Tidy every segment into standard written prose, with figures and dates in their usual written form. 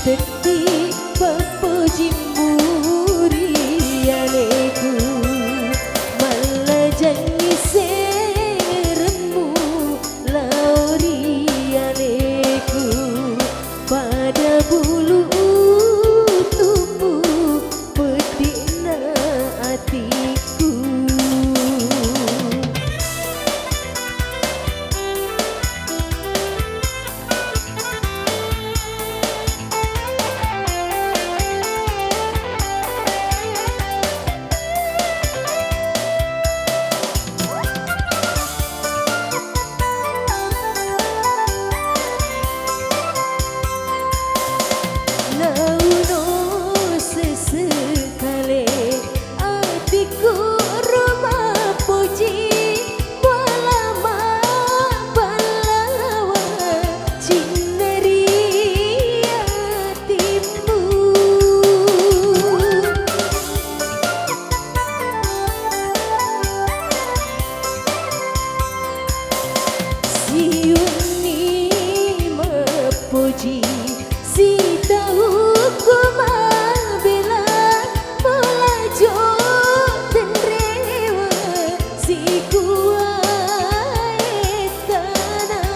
Tetik pepuji murialeku malah jangi seremu laurialeku pada bulu tubuh pedina hatiku. Puji si tahu ku bila melajo dan rewa si kuai tanah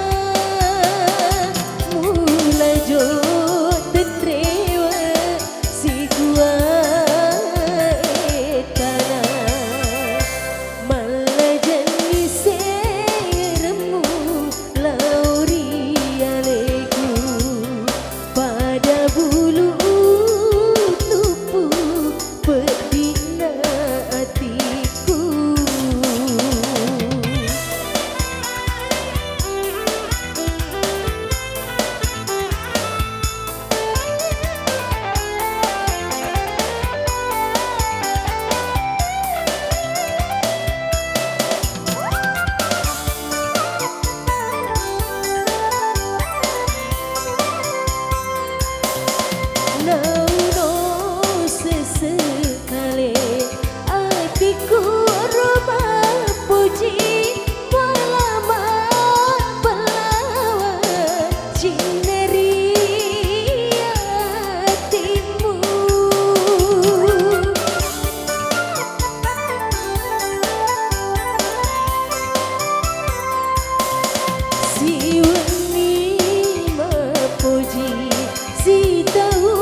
melajo dan rewa si kuai tanah malah jadi seremu laurialeku pada bulu tubuh pedina hatiku. Sesekali hatiku rumah puji lama berlawan cineri hatimu. Si wani memuji si tahu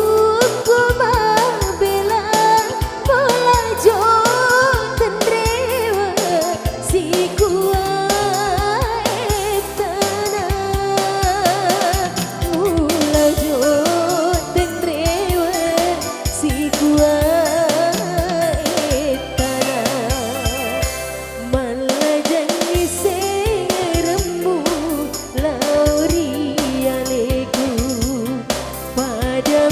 pada